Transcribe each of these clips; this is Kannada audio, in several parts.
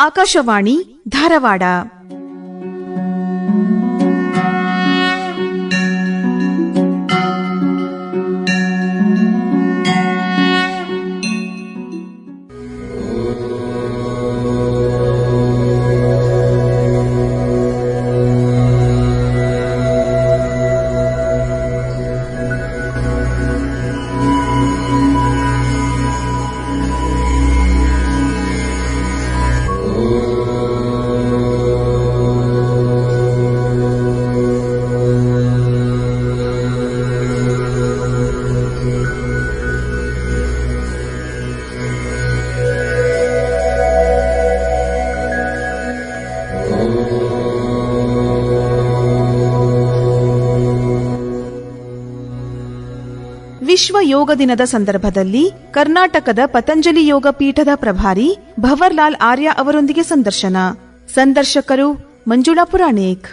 ಆಕಾಶವಾಣಿ ಧಾರವಾಡ. ವಿಶ್ವ ಯೋಗ ದಿನದ ಸಂದರ್ಭದಲ್ಲಿ ಕರ್ನಾಟಕದ ಪತಂಜಲಿ ಯೋಗ ಪೀಠದ ಪ್ರಭಾರಿ ಭವರ್ಲಾಲ್ ಆರ್ಯ ಅವರೊಂದಿಗೆ ಸಂದರ್ಶಕರು ಮಂಜುಳಾ ಪುರಾಣಿಕ್.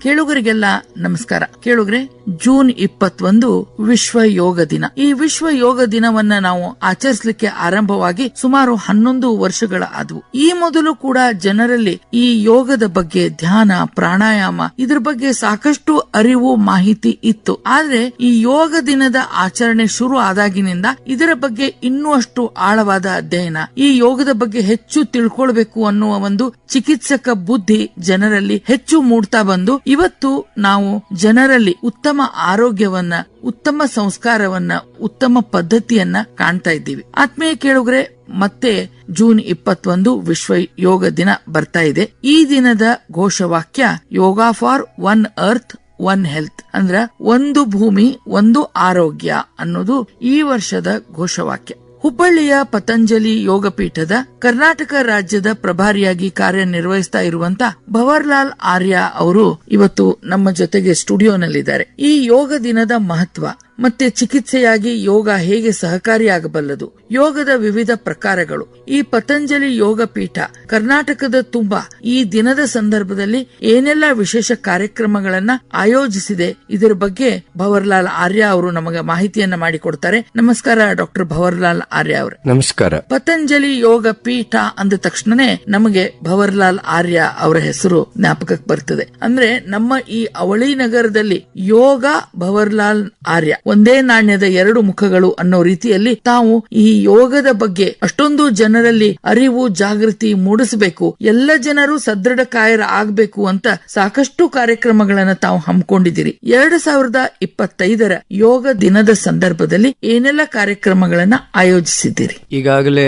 ಕೇಳುಗರಿಗೆಲ್ಲ ನಮಸ್ಕಾರ. ಕೇಳುಗರೆ, ಜೂನ್ 21 ವಿಶ್ವ ಯೋಗ ದಿನ. ಈ ವಿಶ್ವ ಯೋಗ ದಿನವನ್ನ ನಾವು ಆಚರಿಸಲಿಕ್ಕೆ ಆರಂಭವಾಗಿ ಸುಮಾರು 11 ವರ್ಷಗಳ ಆದವು. ಈ ಮೊದಲು ಕೂಡ ಜನರಲ್ಲಿ ಈ ಯೋಗದ ಬಗ್ಗೆ, ಧ್ಯಾನ, ಪ್ರಾಣಾಯಾಮ ಇದ್ರ ಬಗ್ಗೆ ಸಾಕಷ್ಟು ಅರಿವು, ಮಾಹಿತಿ ಇತ್ತು. ಆದ್ರೆ ಈ ಯೋಗ ದಿನದ ಆಚರಣೆ ಶುರು ಆದಾಗಿನಿಂದ ಇದರ ಬಗ್ಗೆ ಇನ್ನೂ ಅಷ್ಟು ಆಳವಾದ ಅಧ್ಯಯನ, ಈ ಯೋಗದ ಬಗ್ಗೆ ಹೆಚ್ಚು ತಿಳ್ಕೊಳ್ಬೇಕು ಅನ್ನುವ ಒಂದು ಚಿಕಿತ್ಸಕ ಬುದ್ಧಿ ಜನರಲ್ಲಿ ಹೆಚ್ಚು ಮೂಡ್ತಾ ಬಂದು ಇವತ್ತು ನಾವು ಜನರಲ್ಲಿ ಉತ್ತಮ ಆರೋಗ್ಯವನ್ನ, ಉತ್ತಮ ಸಂಸ್ಕಾರವನ್ನ, ಉತ್ತಮ ಪದ್ಧತಿಯನ್ನ ಕಾಣ್ತಾ ಇದ್ದೀವಿ. ಆತ್ಮೀಯ ಕೇಳುಗರೆ, ಮತ್ತೆ ಜೂನ್ 21 ವಿಶ್ವ ಯೋಗ ದಿನ ಬರ್ತಾ ಇದೆ. ಈ ದಿನದ ಘೋಷವಾಕ್ಯ yoga for one earth one health, ಅಂದ್ರ ಒಂದು ಭೂಮಿ ಒಂದು ಆರೋಗ್ಯ ಅನ್ನೋದು ಈ ವರ್ಷದ ಘೋಷವಾಕ್ಯ. ಹುಬ್ಬಳ್ಳಿಯ ಪತಂಜಲಿ ಯೋಗ ಪೀಠದ ಕರ್ನಾಟಕ ರಾಜ್ಯದ ಪ್ರಭಾರಿಯಾಗಿ ಕಾರ್ಯನಿರ್ವಹಿಸ್ತಾ ಇರುವಂತ ಭವರ್ಲಾಲ್ ಆರ್ಯ ಅವರು ಇವತ್ತು ನಮ್ಮ ಜೊತೆಗೆ ಸ್ಟುಡಿಯೋನಲ್ಲಿದ್ದಾರೆ. ಈ ಯೋಗ ದಿನದ ಮಹತ್ವ ಮತ್ತೆ ಚಿಕಿತ್ಸೆಯಾಗಿ ಯೋಗ ಹೇಗೆ ಸಹಕಾರಿಯಾಗಬಲ್ಲದು, ಯೋಗದ ವಿವಿಧ ಪ್ರಕಾರಗಳು, ಈ ಪತಂಜಲಿ ಯೋಗ ಪೀಠ ಕರ್ನಾಟಕದ ತುಂಬಾ ಈ ದಿನದ ಸಂದರ್ಭದಲ್ಲಿ ಏನೆಲ್ಲ ವಿಶೇಷ ಕಾರ್ಯಕ್ರಮಗಳನ್ನ ಆಯೋಜಿಸಿದೆ, ಇದರ ಬಗ್ಗೆ ಭವರ್ಲಾಲ್ ಆರ್ಯ ಅವರು ನಮಗೆ ಮಾಹಿತಿಯನ್ನ ಮಾಡಿಕೊಡ್ತಾರೆ. ನಮಸ್ಕಾರ ಡಾಕ್ಟರ್ ಭವರ್ಲಾಲ್ ಆರ್ಯ ಅವರೇ. ನಮಸ್ಕಾರ. ಪತಂಜಲಿ ಯೋಗ ಪೀಠ ಅಂದ ತಕ್ಷಣನೇ ನಮಗೆ ಭವರ್ಲಾಲ್ ಆರ್ಯ ಅವರ ಹೆಸರು ಜ್ಞಾಪಕಕ್ಕೆ ಬರ್ತದೆ. ಅಂದ್ರೆ ನಮ್ಮ ಈ ಅವಳಿ ನಗರದಲ್ಲಿ ಯೋಗ, ಭವರ್ಲಾಲ್ ಆರ್ಯ ಒಂದೇ ನಾಣ್ಯದ ಎರಡು ಮುಖಗಳು ಅನ್ನೋ ರೀತಿಯಲ್ಲಿ ತಾವು ಈ ಯೋಗದ ಬಗ್ಗೆ ಅಷ್ಟೊಂದು ಜನರಲ್ಲಿ ಅರಿವು, ಜಾಗೃತಿ ಮೂಡಿಸಬೇಕು, ಎಲ್ಲ ಜನರು ಸದೃಢ ಕಾಯರ ಆಗ್ಬೇಕು ಅಂತ ಸಾಕಷ್ಟು ಕಾರ್ಯಕ್ರಮಗಳನ್ನ ತಾವು ಹಮ್ಮಿಕೊಂಡಿದ್ದೀರಿ. 2025 ಯೋಗ ದಿನದ ಸಂದರ್ಭದಲ್ಲಿ ಏನೆಲ್ಲ ಕಾರ್ಯಕ್ರಮಗಳನ್ನ ಆಯೋಜಿಸಿದ್ದೀರಿ? ಈಗಾಗಲೇ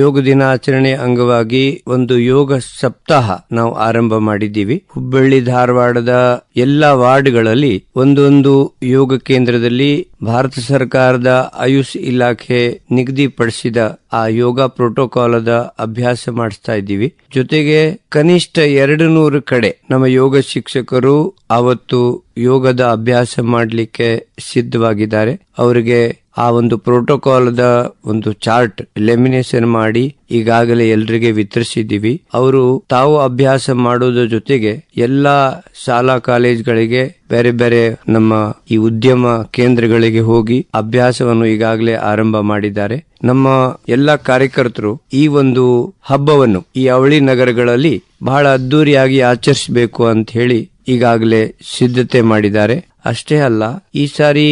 ಯೋಗ ದಿನಾಚರಣೆ ಅಂಗವಾಗಿ ಒಂದು ಯೋಗ ಸಪ್ತಾಹ ನಾವು ಆರಂಭ ಮಾಡಿದ್ದೀವಿ. ಹುಬ್ಬಳ್ಳಿ ಧಾರವಾಡದ ಎಲ್ಲಾ ವಾರ್ಡ್ಗಳಲ್ಲಿ ಒಂದೊಂದು ಯೋಗ ಕೇಂದ್ರದಲ್ಲಿ ಭಾರತ ಸರ್ಕಾರದ ಆಯುಷ್ ಇಲಾಖೆ ನಿಗದಿಪಡಿಸಿದ ಆ ಯೋಗ ಪ್ರೋಟೋಕಾಲದ ಅಭ್ಯಾಸ ಮಾಡಿಸ್ತಾ ಇದ್ದೀವಿ. ಜೊತೆಗೆ ಕನಿಷ್ಠ 200 ಕಡೆ ನಮ್ಮ ಯೋಗ ಶಿಕ್ಷಕರು ಅವತ್ತು ಯೋಗದ ಅಭ್ಯಾಸ ಮಾಡಲಿಕ್ಕೆ ಸಿದ್ಧವಾಗಿದ್ದಾರೆ. ಅವರಿಗೆ ಆ ಒಂದು ಪ್ರೋಟೋಕಾಲದ ಒಂದು ಚಾರ್ಟ್ ಲೆಮಿನೇಷನ್ ಮಾಡಿ ಈಗಾಗಲೇ ಎಲ್ರಿಗೆ ವಿತರಿಸಿದ್ದೀವಿ. ಅವರು ತಾವು ಅಭ್ಯಾಸ ಮಾಡೋದ್ರ ಜೊತೆಗೆ ಎಲ್ಲಾ ಶಾಲಾ ಕಾಲೇಜ್ಗಳಿಗೆ, ಬೇರೆ ಬೇರೆ ನಮ್ಮ ಈ ಉದ್ಯಮ ಕೇಂದ್ರಗಳಿಗೆ ಹೋಗಿ ಅಭ್ಯಾಸವನ್ನು ಈಗಾಗಲೇ ಆರಂಭ ಮಾಡಿದ್ದಾರೆ. ನಮ್ಮ ಎಲ್ಲಾ ಕಾರ್ಯಕರ್ತರು ಈ ಒಂದು ಹಬ್ಬವನ್ನು ಈ ಅವಳಿ ನಗರಗಳಲ್ಲಿ ಬಹಳ ಅದ್ದೂರಿಯಾಗಿ ಆಚರಿಸಬೇಕು ಅಂತ ಹೇಳಿ ಈಗಾಗಲೇ ಸಿದ್ಧತೆ ಮಾಡಿದ್ದಾರೆ. ಅಷ್ಟೇ ಅಲ್ಲ, ಈ ಸಾರಿ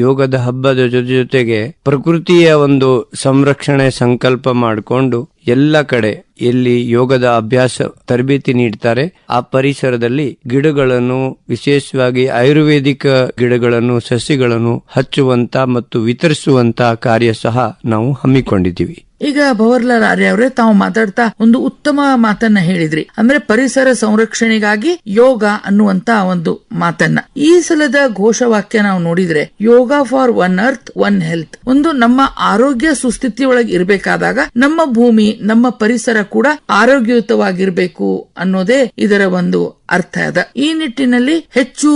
ಯೋಗದ ಹಬ್ಬದ ಜೊತೆಗೆ ಪ್ರಕೃತಿಯ ಒಂದು ಸಂರಕ್ಷಣೆ ಸಂಕಲ್ಪ ಮಾಡಿಕೊಂಡು ಎಲ್ಲ ಕಡೆ ಎಲ್ಲಿ ಯೋಗದ ಅಭ್ಯಾಸ ತರಬೇತಿ ನೀಡ್ತಾರೆ ಆ ಪರಿಸರದಲ್ಲಿ ಗಿಡಗಳನ್ನು, ವಿಶೇಷವಾಗಿ ಆಯುರ್ವೇದಿಕ ಗಿಡಗಳನ್ನು, ಸಸಿಗಳನ್ನು ಹಚ್ಚುವಂತ ಮತ್ತು ವಿತರಿಸುವಂತ ಕಾರ್ಯ ಸಹ ನಾವು ಹಮ್ಮಿಕೊಂಡಿದ್ದೀವಿ. ಈಗ ಭವರ್ಲಾಲ್ ಆರ್ಯ ಅವರೇ, ತಾವು ಮಾತಾಡ್ತಾ ಒಂದು ಉತ್ತಮ ಮಾತನ್ನ ಹೇಳಿದ್ರಿ. ಅಂದ್ರೆ ಪರಿಸರ ಸಂರಕ್ಷಣೆಗಾಗಿ ಯೋಗ ಅನ್ನುವಂತ ಒಂದು ಮಾತನ್ನ. ಈ ಸಲದ ಘೋಷವಾಕ್ಯ ನಾವು ನೋಡಿದ್ರೆ yoga for one earth one health, ಒಂದು ನಮ್ಮ ಆರೋಗ್ಯ ಸುಸ್ಥಿತಿಯೊಳಗೆ ಇರಬೇಕಾದಾಗ ನಮ್ಮ ಭೂಮಿ, ನಮ್ಮ ಪರಿಸರ ಕೂಡ ಆರೋಗ್ಯಯುತವಾಗಿರ್ಬೇಕು ಅನ್ನೋದೇ ಇದರ ಒಂದು ಅರ್ಥ ಅದ. ಈ ನಿಟ್ಟಿನಲ್ಲಿ ಹೆಚ್ಚು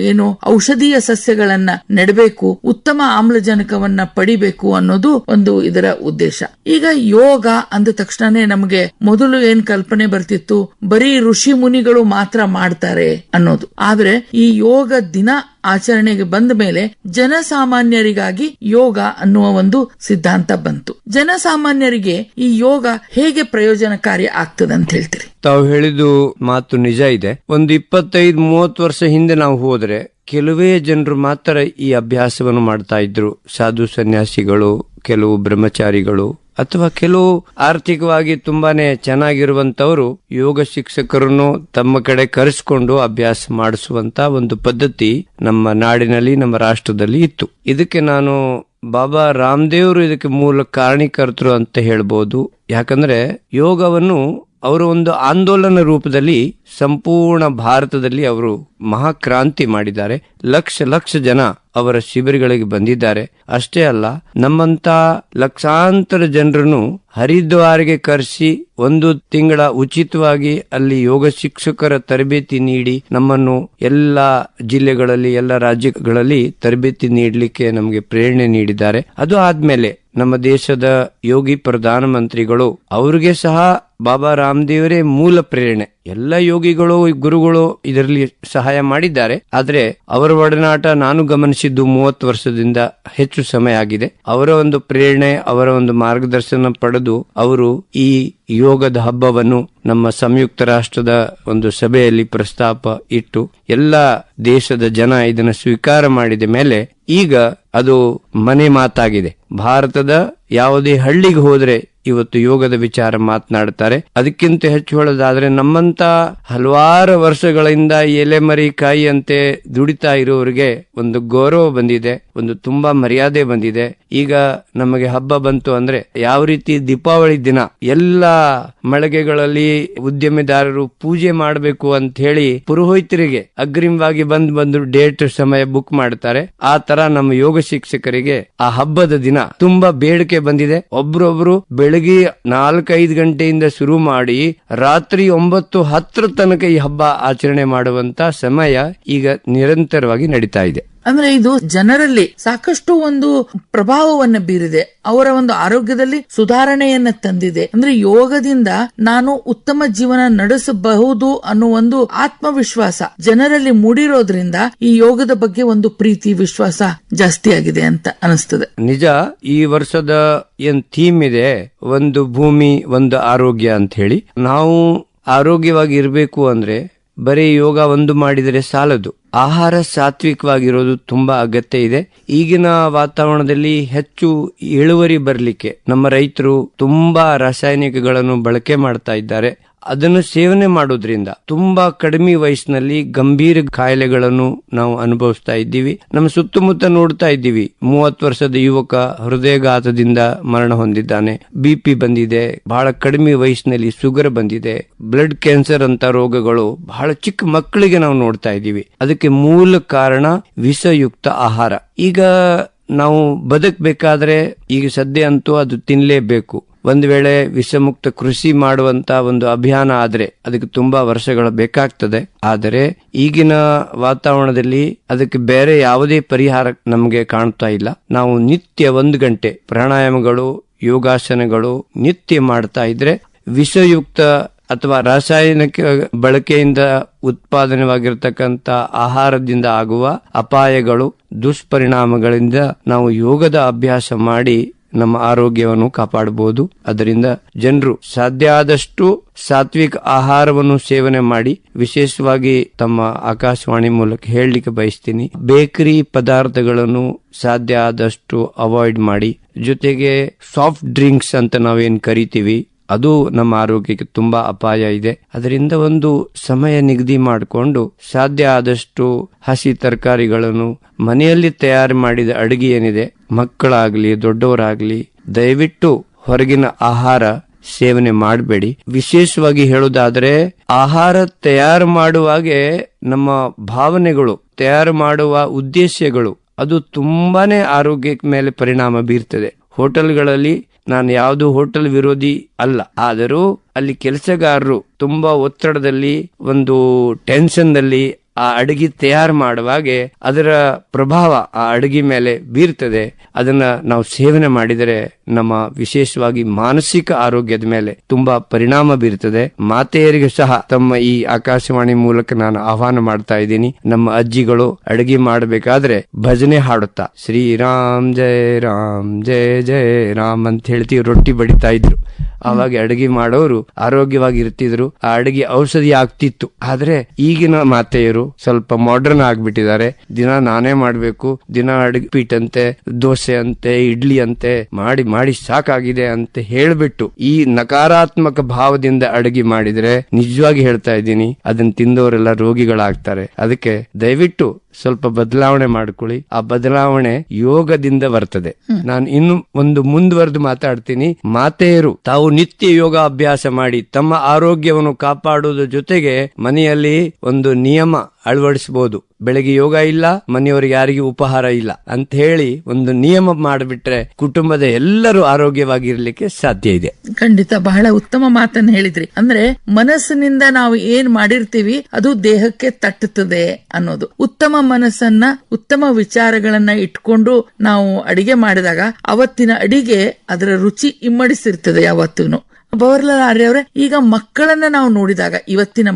ಏನು ಔಷಧೀಯ ಸಸ್ಯಗಳನ್ನ ನೆಡಬೇಕು, ಉತ್ತಮ ಆಮ್ಲಜನಕವನ್ನ ಪಡಿಬೇಕು ಅನ್ನೋದು ಒಂದು ಇದರ ಉದ್ದೇಶ. ಈಗ ಯೋಗ ಅಂದ ತಕ್ಷಣನೇ ನಮಗೆ ಮೊದಲು ಏನ್ ಕಲ್ಪನೆ ಬರ್ತಿತ್ತು, ಬರೀ ಋಷಿ ಮುನಿಗಳು ಮಾತ್ರ ಮಾಡ್ತಾರೆ ಅನ್ನೋದು. ಆದ್ರೆ ಈ ಯೋಗ ದಿನ ಆಚರಣೆಗೆ ಬಂದ ಮೇಲೆ ಜನಸಾಮಾನ್ಯರಿಗಾಗಿ ಯೋಗ ಅನ್ನುವ ಒಂದು ಸಿದ್ಧಾಂತ ಬಂತು. ಜನಸಾಮಾನ್ಯರಿಗೆ ಈ ಯೋಗ ಹೇಗೆ ಪ್ರಯೋಜನಕಾರಿ ಆಗ್ತದೆ ಅಂತ ಹೇಳ್ತೀರಿ? ತಾವು ಹೇಳಿದ್ದು ಮಾತು ನಿಜ ಇದೆ. ಒಂದು 25-30 ವರ್ಷ ಹಿಂದೆ ನಾವು ಹೋದ್ರೆ ಕೆಲವೇ ಜನರು ಮಾತ್ರ ಈ ಅಭ್ಯಾಸವನ್ನು ಮಾಡ್ತಾ ಇದ್ರು. ಸಾಧು ಸನ್ಯಾಸಿಗಳು, ಕೆಲವು ಬ್ರಹ್ಮಚಾರಿಗಳು, ಅಥವಾ ಕೆಲವು ಆರ್ಥಿಕವಾಗಿ ತುಂಬಾನೇ ಚೆನ್ನಾಗಿರುವಂತವರು ಯೋಗ ಶಿಕ್ಷಕರನ್ನು ತಮ್ಮ ಕಡೆ ಕರೆಸಿಕೊಂಡು ಅಭ್ಯಾಸ ಮಾಡಿಸುವಂತ ಒಂದು ಪದ್ಧತಿ ನಮ್ಮ ನಾಡಿನಲ್ಲಿ, ನಮ್ಮ ರಾಷ್ಟ್ರದಲ್ಲಿ ಇತ್ತು. ಇದಕ್ಕೆ ನಾನು ಬಾಬಾ ರಾಮದೇವರು ಇದಕ್ಕೆ ಮೂಲ ಕಾರಣೀಕರ್ತರು ಅಂತ ಹೇಳ್ಬೋದು. ಯಾಕಂದ್ರೆ ಯೋಗವನ್ನು ಅವರು ಒಂದು ಆಂದೋಲನ ರೂಪದಲ್ಲಿ ಸಂಪೂರ್ಣ ಭಾರತದಲ್ಲಿ ಅವರು ಮಹಾಕ್ರಾಂತಿ ಮಾಡಿದ್ದಾರೆ. ಲಕ್ಷ ಜನ ಅವರ ಶಿಬಿರಗಳಿಗೆ ಬಂದಿದ್ದಾರೆ. ಅಷ್ಟೇ ಅಲ್ಲ, ನಮ್ಮಂತ ಲಕ್ಷಾಂತರ ಜನರನ್ನು ಹರಿದ್ವಾರ್ಗೆ ಕರೆಸಿ 1 ತಿಂಗಳ ಉಚಿತವಾಗಿ ಅಲ್ಲಿ ಯೋಗ ಶಿಕ್ಷಕರ ತರಬೇತಿ ನೀಡಿ ನಮ್ಮನ್ನು ಎಲ್ಲ ಜಿಲ್ಲೆಗಳಲ್ಲಿ, ಎಲ್ಲ ರಾಜ್ಯಗಳಲ್ಲಿ ತರಬೇತಿ ನೀಡಲಿಕ್ಕೆ ನಮಗೆ ಪ್ರೇರಣೆ ನೀಡಿದ್ದಾರೆ. ಅದು ಆದ್ಮೇಲೆ ನಮ್ಮ ದೇಶದ ಯೋಗಿ ಪ್ರಧಾನಮಂತ್ರಿಗಳು, ಅವರಿಗೆ ಸಹ ಬಾಬಾ ರಾಮದೇವರೇ ಮೂಲ ಪ್ರೇರಣೆ. ಎಲ್ಲ ಯೋಗಿಗಳು, ಗುರುಗಳು ಇದರಲ್ಲಿ ಸಹಾಯ ಮಾಡಿದ್ದಾರೆ. ಆದ್ರೆ ಅವರ ಒಡನಾಟ ನಾನು ಗಮನಿಸಿದ್ದು 30 ವರ್ಷದಿಂದ ಹೆಚ್ಚು ಸಮಯ ಆಗಿದೆ. ಅವರ ಒಂದು ಪ್ರೇರಣೆ, ಅವರ ಒಂದು ಮಾರ್ಗದರ್ಶನ ಪಡೆದು ಅವರು ಈ ಯೋಗದ ಹಬ್ಬವನ್ನು ನಮ್ಮ ಸಂಯುಕ್ತ ರಾಷ್ಟ್ರದ ಒಂದು ಸಭೆಯಲ್ಲಿ ಪ್ರಸ್ತಾಪ ಇಟ್ಟು ಎಲ್ಲ ದೇಶದ ಜನ ಇದನ್ನು ಸ್ವೀಕಾರ ಮಾಡಿದ ಮೇಲೆ ಈಗ ಅದು ಮನೆ ಮಾತಾಗಿದೆ. ಭಾರತದ ಯಾವುದೇ ಹಳ್ಳಿಗೆ ಹೋದ್ರೆ ಇವತ್ತು ಯೋಗದ ವಿಚಾರ ಮಾತನಾಡ್ತಾರೆ. ಅದಕ್ಕಿಂತ ಹೆಚ್ಚು ಹೇಳೋದಾದ್ರೆ, ನಮ್ಮಂತ ಹಲವಾರು ವರ್ಷಗಳಿಂದ ಎಲೆಮರಿ ಕಾಯಿಯಂತೆ ದುಡಿತಾ ಇರೋರಿಗೆ ಒಂದು ಗೌರವ ಬಂದಿದೆ, ಒಂದು ತುಂಬಾ ಮರ್ಯಾದೆ ಬಂದಿದೆ. ಈಗ ನಮಗೆ ಹಬ್ಬ ಬಂತು ಅಂದ್ರೆ ಯಾವ ರೀತಿ ದೀಪಾವಳಿ ದಿನ ಎಲ್ಲ ಮಳಿಗೆಗಳಲ್ಲಿ ಉದ್ಯಮಿದಾರರು ಪೂಜೆ ಮಾಡಬೇಕು ಅಂತ ಹೇಳಿ ಪುರೋಹಿತರಿಗೆ ಅಗ್ರಿಮವಾಗಿ ಬಂದು ಡೇಟ್ ಸಮಯ ಬುಕ್ ಮಾಡ್ತಾರೆ. ಆ ತರ ನಮ್ಮ ಯೋಗ ಶಿಕ್ಷಕರಿಗೆ ಆ ಹಬ್ಬದ ದಿನ ತುಂಬಾ ಬೇಡಿಕೆ ಬಂದಿದೆ. ಒಬ್ರೊಬ್ರು ಬೆಳಗ್ಗೆ 4-5 ಗಂಟೆಯಿಂದ ಶುರು ಮಾಡಿ ರಾತ್ರಿ 9-10 ತನಕ ಈ ಹಬ್ಬ ಆಚರಣೆ ಮಾಡುವಂತ ಸಮಯ ಈಗ ನಿರಂತರವಾಗಿ ನಡೀತಾ ಇದೆ. ಅಂದ್ರೆ ಇದು ಜನರಲ್ಲಿ ಸಾಕಷ್ಟು ಒಂದು ಪ್ರಭಾವವನ್ನ ಬೀರಿದೆ, ಅವರ ಒಂದು ಆರೋಗ್ಯದಲ್ಲಿ ಸುಧಾರಣೆಯನ್ನ ತಂದಿದೆ. ಅಂದ್ರೆ ಯೋಗದಿಂದ ನಾನು ಉತ್ತಮ ಜೀವನ ನಡೆಸಬಹುದು ಅನ್ನೋ ಒಂದು ಆತ್ಮವಿಶ್ವಾಸ ಜನರಲ್ಲಿ ಮೂಡಿರೋದ್ರಿಂದ ಈ ಯೋಗದ ಬಗ್ಗೆ ಒಂದು ಪ್ರೀತಿ, ವಿಶ್ವಾಸ ಜಾಸ್ತಿ ಆಗಿದೆ ಅಂತ ಅನಿಸ್ತದೆ. ನಿಜ. ಈ ವರ್ಷದ ಏನ್ ಥೀಮ್ ಇದೆ, ಒಂದು ಭೂಮಿ ಒಂದು ಆರೋಗ್ಯ ಅಂತ ಹೇಳಿ. ನಾವು ಆರೋಗ್ಯವಾಗಿ ಇರಬೇಕು ಅಂದ್ರೆ ಬರೀ ಯೋಗ ಒಂದು ಮಾಡಿದರೆ ಸಾಲದು. ಆಹಾರ ಸಾತ್ವಿಕವಾಗಿರೋದು ತುಂಬಾ ಅಗತ್ಯ ಇದೆ. ಈಗಿನ ವಾತಾವರಣದಲ್ಲಿ ಹೆಚ್ಚು ಇಳುವರಿ ಬರಲಿಕ್ಕೆ ನಮ್ಮ ರೈತರು ತುಂಬಾ ರಾಸಾಯನಿಕಗಳನ್ನು ಬಳಕೆ ಮಾಡ್ತಾ ಇದ್ದಾರೆ. ಅದನ್ನು ಸೇವನೆ ಮಾಡೋದ್ರಿಂದ ತುಂಬಾ ಕಡಿಮೆ ವಯಸ್ಸಿನಲ್ಲಿ ಗಂಭೀರ ಕಾಯಿಲೆಗಳನ್ನು ನಾವು ಅನುಭವಿಸ್ತಾ ಇದ್ದೀವಿ. ನಮ್ಮ ಸುತ್ತಮುತ್ತ ನೋಡ್ತಾ ಇದ್ದೀವಿ. 30 ವರ್ಷದ ಯುವಕ ಹೃದಯಘಾತದಿಂದ ಮರಣ ಹೊಂದಿದ್ದಾನೆ, BP ಬಂದಿದೆ, ಬಹಳ ಕಡಿಮೆ ವಯಸ್ಸಿನಲ್ಲಿ ಶುಗರ್ ಬಂದಿದೆ, ಬ್ಲಡ್ ಕ್ಯಾನ್ಸರ್ ಅಂತ ರೋಗಗಳು ಬಹಳ ಚಿಕ್ಕ ಮಕ್ಕಳಿಗೆ ನಾವು ನೋಡ್ತಾ ಇದ್ದೀವಿ. ಅದಕ್ಕೆ ಮೂಲ ಕಾರಣ ವಿಷಯುಕ್ತ ಆಹಾರ. ಈಗ ನಾವು ಬದುಕಬೇಕಾದ್ರೆ ಈಗ ಸದ್ಯ ಅಂತೂ ಅದು ತಿನ್ಲೇಬೇಕು. ಒಂದು ವೇಳೆ ವಿಷಮುಕ್ತ ಕೃಷಿ ಮಾಡುವಂತ ಒಂದು ಅಭಿಯಾನ ಆದ್ರೆ ಅದಕ್ಕೆ ತುಂಬಾ ವರ್ಷಗಳು ಬೇಕಾಗ್ತದೆ. ಆದರೆ ಈಗಿನ ವಾತಾವರಣದಲ್ಲಿ ಅದಕ್ಕೆ ಬೇರೆ ಯಾವುದೇ ಪರಿಹಾರ ನಮಗೆ ಕಾಣ್ತಾ ಇಲ್ಲ. ನಾವು ನಿತ್ಯ 1 ಗಂಟೆ ಪ್ರಾಣಾಯಾಮಗಳು, ಯೋಗಾಸನಗಳು ನಿತ್ಯ ಮಾಡ್ತಾ ಇದ್ರೆ ವಿಷಯುಕ್ತ ಅಥವಾ ರಾಸಾಯನಿಕ ಬಳಕೆಯಿಂದ ಉತ್ಪಾದನೆವಾಗಿರ್ತಕ್ಕಂಥ ಆಹಾರದಿಂದ ಆಗುವ ಅಪಾಯಗಳು, ದುಷ್ಪರಿಣಾಮಗಳಿಂದ ನಾವು ಯೋಗದ ಅಭ್ಯಾಸ ಮಾಡಿ ನಮ್ಮ ಆರೋಗ್ಯವನ್ನು ಕಾಪಾಡಬಹುದು. ಅದರಿಂದ ಜನರು ಸಾಧ್ಯ ಆದಷ್ಟು ಸಾತ್ವಿಕ ಆಹಾರವನ್ನು ಸೇವನೆ ಮಾಡಿ, ವಿಶೇಷವಾಗಿ ತಮ್ಮ ಆಕಾಶವಾಣಿ ಮೂಲಕ ಹೇಳಲಿಕ್ಕೆ ಬಯಸ್ತೀನಿ, ಬೇಕರಿ ಪದಾರ್ಥಗಳನ್ನು ಸಾಧ್ಯ ಆದಷ್ಟು ಅವಾಯ್ಡ್ ಮಾಡಿ. ಜೊತೆಗೆ ಸಾಫ್ಟ್ ಡ್ರಿಂಕ್ಸ್ ಅಂತ ನಾವೇನ್ ಕರಿತೀವಿ, ಅದು ನಮ್ಮ ಆರೋಗ್ಯಕ್ಕೆ ತುಂಬಾ ಅಪಾಯ ಇದೆ. ಅದರಿಂದ ಒಂದು ಸಮಯ ನಿಗದಿ ಮಾಡಿಕೊಂಡು ಸಾಧ್ಯ ಆದಷ್ಟು ಹಸಿ ತರಕಾರಿಗಳನ್ನು ಮನೆಯಲ್ಲಿ ತಯಾರು ಮಾಡಿದ ಅಡುಗೆ ಏನಿದೆ, ಮಕ್ಕಳಾಗ್ಲಿ ದೊಡ್ಡವರಾಗ್ಲಿ ದಯವಿಟ್ಟು ಹೊರಗಿನ ಆಹಾರ ಸೇವನೆ ಮಾಡಬೇಡಿ. ವಿಶೇಷವಾಗಿ ಹೇಳುವುದಾದ್ರೆ, ಆಹಾರ ತಯಾರು ಮಾಡುವಾಗೆ ನಮ್ಮ ಭಾವನೆಗಳು, ತಯಾರು ಮಾಡುವ ಉದ್ದೇಶಗಳು ಅದು ತುಂಬಾನೇ ಆರೋಗ್ಯದ ಮೇಲೆ ಪರಿಣಾಮ ಬೀರ್ತದೆ. ಹೋಟೆಲ್ಗಳಲ್ಲಿ ನಾನು ಯಾವುದು ಹೋಟೆಲ್ ವಿರೋಧಿ ಅಲ್ಲ. ಆದರೂ ಅಲ್ಲಿ ಕೆಲಸಗಾರರು ತುಂಬಾ ಒತ್ತಡದಲ್ಲಿ, ಒಂದು ಟೆನ್ಷನ್ ದಲ್ಲಿ ಆ ಅಡಿಗೆ ತಯಾರು ಮಾಡುವಾಗೆ ಅದರ ಪ್ರಭಾವ ಆ ಅಡಿಗೆ ಮೇಲೆ ಬೀರ್ತದೆ. ಅದನ್ನ ನಾವು ಸೇವನೆ ಮಾಡಿದರೆ ನಮ್ಮ ವಿಶೇಷವಾಗಿ ಮಾನಸಿಕ ಆರೋಗ್ಯದ ಮೇಲೆ ತುಂಬಾ ಪರಿಣಾಮ ಬೀರ್ತದೆ. ಮಾತೆಯರಿಗೆ ಸಹ ತಮ್ಮ ಈ ಆಕಾಶವಾಣಿ ಮೂಲಕ ನಾನು ಆಹ್ವಾನ ಮಾಡ್ತಾ ಇದ್ದೀನಿ. ನಮ್ಮ ಅಜ್ಜಿಗಳು ಅಡಿಗೆ ಮಾಡಬೇಕಾದ್ರೆ ಭಜನೆ ಹಾಡುತ್ತಾ ಶ್ರೀರಾಮ್ ಜಯ ರಾಮ್ ಜಯ ಜಯ ರಾಮ್ ಅಂತ ಹೇಳ್ತೀವಿ, ರೊಟ್ಟಿ ಬಡಿತಾ ಇದ್ರು. ಆವಾಗ ಅಡಿಗೆ ಮಾಡೋರು ಆರೋಗ್ಯವಾಗಿ ಇರ್ತಿದ್ರು, ಆ ಅಡಿಗೆ ಔಷಧಿ ಆಗ್ತಿತ್ತು. ಆದ್ರೆ ಈಗಿನ ಮಾತೆಯರು ಸ್ವಲ್ಪ ಮಾಡರ್ನ್ ಆಗ್ಬಿಟ್ಟಿದ್ದಾರೆ. ದಿನ ನಾನೇ ಮಾಡ್ಬೇಕು, ದಿನ ಅಡಿಗೆ ಪೀಠ ಅಂತೆ, ದೋಸೆ ಅಂತೆ, ಇಡ್ಲಿ ಅಂತೆ ಮಾಡಿ ಮಾಡಿ ಸಾಕಾಗಿದೆ ಅಂತ ಹೇಳ್ಬಿಟ್ಟು ಈ ನಕಾರಾತ್ಮಕ ಭಾವದಿಂದ ಅಡಿಗೆ ಮಾಡಿದ್ರೆ ನಿಜವಾಗಿ ಹೇಳ್ತಾ ಇದ್ದೀನಿ, ಅದನ್ನ ತಿಂದವರೆಲ್ಲ ರೋಗಿಗಳಾಗ್ತಾರೆ. ಅದಕ್ಕೆ ದಯವಿಟ್ಟು ಸ್ವಲ್ಪ ಬದಲಾವಣೆ ಮಾಡ್ಕೊಳ್ಳಿ. ಆ ಬದಲಾವಣೆ ಯೋಗದಿಂದ ಬರ್ತದೆ. ನಾನು ಇನ್ನು ಒಂದು ಮುಂದುವರೆದು ಮಾತಾಡ್ತೀನಿ. ಮಾತೆಯರು ತಾವು ನಿತ್ಯ ಯೋಗ ಅಭ್ಯಾಸ ಮಾಡಿ ತಮ್ಮ ಆರೋಗ್ಯವನ್ನು ಕಾಪಾಡುವುದರ ಜೊತೆಗೆ ಮನೆಯಲ್ಲಿ ಒಂದು ನಿಯಮ ಅಳವಡಿಸಬಹುದು. ಬೆಳಗ್ಗೆ ಯೋಗ ಇಲ್ಲ, ಮನೆಯವರಿಗೆ ಯಾರಿಗೂ ಉಪಹಾರ ಇಲ್ಲ ಅಂತ ಹೇಳಿ ಒಂದು ನಿಯಮ ಮಾಡಿಬಿಟ್ರೆ ಕುಟುಂಬದ ಎಲ್ಲರೂ ಆರೋಗ್ಯವಾಗಿರ್ಲಿಕ್ಕೆ ಸಾಧ್ಯ ಇದೆ. ಖಂಡಿತ ಬಹಳ ಉತ್ತಮ ಮಾತನ್ನು ಹೇಳಿದ್ರಿ. ಅಂದ್ರೆ ಮನಸ್ಸಿನಿಂದ ನಾವು ಏನ್ ಮಾಡಿರ್ತೀವಿ ಅದು ದೇಹಕ್ಕೆ ತಟ್ಟುತ್ತದೆ ಅನ್ನೋದು. ಉತ್ತಮ ಮನಸ್ಸನ್ನ, ಉತ್ತಮ ವಿಚಾರಗಳನ್ನ ಇಟ್ಕೊಂಡು ನಾವು ಅಡಿಗೆ ಮಾಡಿದಾಗ ಅವತ್ತಿನ ಅಡಿಗೆ ಅದರ ರುಚಿ ಇಮ್ಮಡಿಸಿರ್ತದೆ ಯಾವತ್ತೂ. ಭವರ್ಲಾಲ್ ಆರ್ಯ ಅವರೇ, ಈಗ ಮಕ್ಕಳನ್ನ ನಾವು ನೋಡಿದಾಗ, ಇವತ್ತಿನ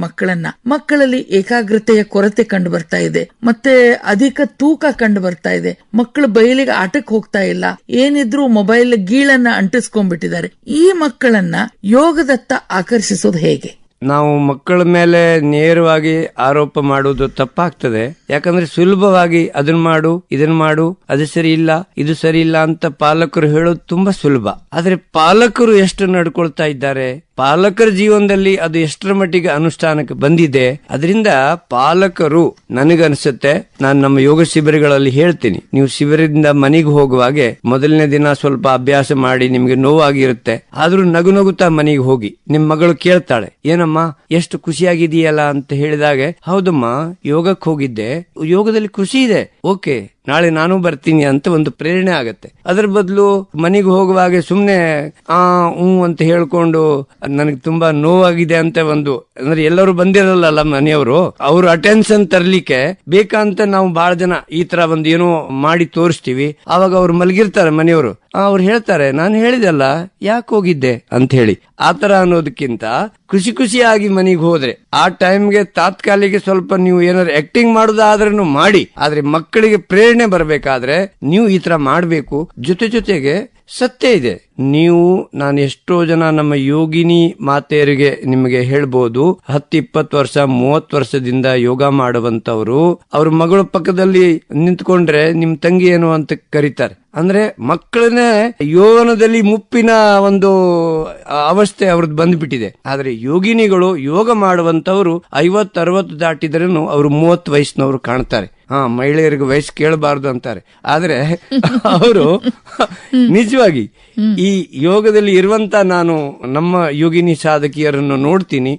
ಮಕ್ಕಳಲ್ಲಿ ಏಕಾಗ್ರತೆಯ ಕೊರತೆ ಕಂಡು ಬರ್ತಾ ಇದೆ, ಮತ್ತೆ ಅಧಿಕ ತೂಕ ಕಂಡು ಬರ್ತಾ ಇದೆ. ಮಕ್ಕಳು ಬಯಲಿಗೆ ಆಟಕ್ಕೆ ಹೋಗ್ತಾ ಇಲ್ಲ, ಏನಿದ್ರು ಮೊಬೈಲ್ ಗೀಳನ್ನ ಅಂಟಿಸ್ಕೊಂಡ್ಬಿಟ್ಟಿದ್ದಾರೆ. ಈ ಮಕ್ಕಳನ್ನ ಯೋಗದತ್ತ ಆಕರ್ಷಿಸೋದು ಹೇಗೆ? ನಾವು ಮಕ್ಕಳ ಮೇಲೆ ನೇರವಾಗಿ ಆರೋಪ ಮಾಡುವುದು ತಪ್ಪಾಗ್ತದೆ. ಯಾಕಂದ್ರೆ ಸುಲಭವಾಗಿ ಅದನ್ನ ಮಾಡು, ಇದನ್ನ ಮಾಡು, ಅದು ಸರಿ ಇಲ್ಲ, ಇದು ಸರಿ ಇಲ್ಲ ಅಂತ ಪಾಲಕರು ಹೇಳೋದು ತುಂಬಾ ಸುಲಭ. ಆದ್ರೆ ಪಾಲಕರು ಎಷ್ಟು ನಡ್ಕೊಳ್ತಾ ಇದ್ದಾರೆ, ಪಾಲಕರ ಜೀವನದಲ್ಲಿ ಅದು ಎಷ್ಟರ ಮಟ್ಟಿಗೆ ಅನುಷ್ಠಾನಕ್ಕೆ ಬಂದಿದೆ. ಅದರಿಂದ ಪಾಲಕರು, ನನಗನ್ಸುತ್ತೆ, ನಾನು ನಮ್ಮ ಯೋಗ ಶಿಬಿರಗಳಲ್ಲಿ ಹೇಳ್ತೀನಿ, ನೀವು ಶಿಬಿರದಿಂದ ಮನೆಗೆ ಹೋಗುವಾಗೆ ಮೊದಲನೇ ದಿನ ಸ್ವಲ್ಪ ಅಭ್ಯಾಸ ಮಾಡಿ, ನಿಮ್ಗೆ ನೋವಾಗಿರುತ್ತೆ, ಆದ್ರೂ ನಗು ನಗುತ್ತಾ ಮನೆಗೆ ಹೋಗಿ. ನಿಮ್ ಮಗಳು ಕೇಳ್ತಾಳೆ, ಏನಮ್ಮ ಎಷ್ಟು ಖುಷಿಯಾಗಿದೆಯಲ್ಲ ಅಂತ ಹೇಳಿದಾಗ, ಹೌದಮ್ಮ ಯೋಗಕ್ಕೆ ಹೋಗಿದ್ದೆ, ಯೋಗದಲ್ಲಿ ಖುಷಿ ಇದೆ, ಓಕೆ ನಾಳೆ ನಾನು ಬರ್ತೀನಿ ಅಂತ ಒಂದು ಪ್ರೇರಣೆ ಆಗತ್ತೆ. ಅದರ ಬದಲು ಮನೆಗೆ ಹೋಗುವಾಗ ಸುಮ್ನೆ ಅಂತ ಹೇಳ್ಕೊಂಡು ನನಗೆ ತುಂಬಾ ನೋವಾಗಿದೆ ಅಂತ ಒಂದು, ಅಂದ್ರೆ ಎಲ್ಲರೂ ಬಂದಿರಲ್ಲ ಮನೆಯವರು, ಅವರು ಅಟೆನ್ಷನ್ ತರ್ಲಿಕ್ಕೆ ಬೇಕಂತ ನಾವು ಬಹಳ ಜನ ಈ ತರ ಒಂದು ಏನೋ ಮಾಡಿ ತೋರಿಸ್ತೀವಿ. ಆವಾಗ ಅವ್ರು ಮಲಗಿರ್ತಾರೆ ಮನೆಯವರು, ಅವ್ರು ಹೇಳ್ತಾರೆ ನಾನು ಹೇಳಿದಲ್ಲ ಯಾಕೆ ಹೋಗಿದ್ದೆ ಅಂತ ಹೇಳಿ. ಆತರ ಅನ್ನೋದಕ್ಕಿಂತ ಖುಷಿಯಾಗಿ ಮನೆಗೆ ಹೋದ್ರೆ ಆ ಟೈಮ್ಗೆ ತಾತ್ಕಾಲಿಕ ಸ್ವಲ್ಪ ನೀವು ಏನಾದ್ರು ಆಕ್ಟಿಂಗ್ ಮಾಡೋದಾದ್ರೂ ಮಾಡಿ, ಆದ್ರೆ ಮಕ್ಕಳಿಗೆ ಪ್ರೇರಣೆ ಬರಬೇಕಾದ್ರೆ ನೀವು ಈ ತರ ಮಾಡಬೇಕು. ಜೊತೆಗೆ ಸತ್ಯ ಇದೆ, ನಾನು ಎಷ್ಟೋ ಜನ ನಮ್ಮ ಯೋಗಿನಿ ಮಾತೆಯರಿಗೆ ನಿಮಗೆ ಹೇಳ್ಬೋದು, 10-20 ವರ್ಷ 30 ವರ್ಷದಿಂದ ಯೋಗ ಮಾಡುವಂತವ್ರು ಅವ್ರ ಮಗಳ ಪಕ್ಕದಲ್ಲಿ ನಿಂತ್ಕೊಂಡ್ರೆ ನಿಮ್ ತಂಗಿ ಏನು ಅಂತ ಕರೀತಾರೆ. ಅಂದ್ರೆ ಮಕ್ಕಳನ್ನೇ ಯೌವನದಲ್ಲಿ ಮುಪ್ಪಿನ ಒಂದು ಅವಸ್ಥೆ ಅವ್ರದ್ದು ಬಂದ್ಬಿಟ್ಟಿದೆ. ಆದ್ರೆ ಯೋಗಿನಿಗಳು ಯೋಗ ಮಾಡುವಂತವ್ರು 50-60 ದಾಟಿದ್ರೂ ಅವರು 30 ವಯಸ್ಸಿನವರು ಕಾಣ್ತಾರೆ. ಮಹಿಳೆಯರಿಗೆ ವಯಸ್ಸು ಕೇಳಬಾರ್ದು ಅಂತಾರೆ, ಆದ್ರೆ ಅವರು ನಿಜವಾಗಿ ಈ ಯೋಗದಲ್ಲಿ ಇರುವಂತ ನಾನು ನಮ್ಮ ಯೋಗಿನಿ ಸಾಧಕಿಯರನ್ನು ನೋಡ್ತೀನಿ,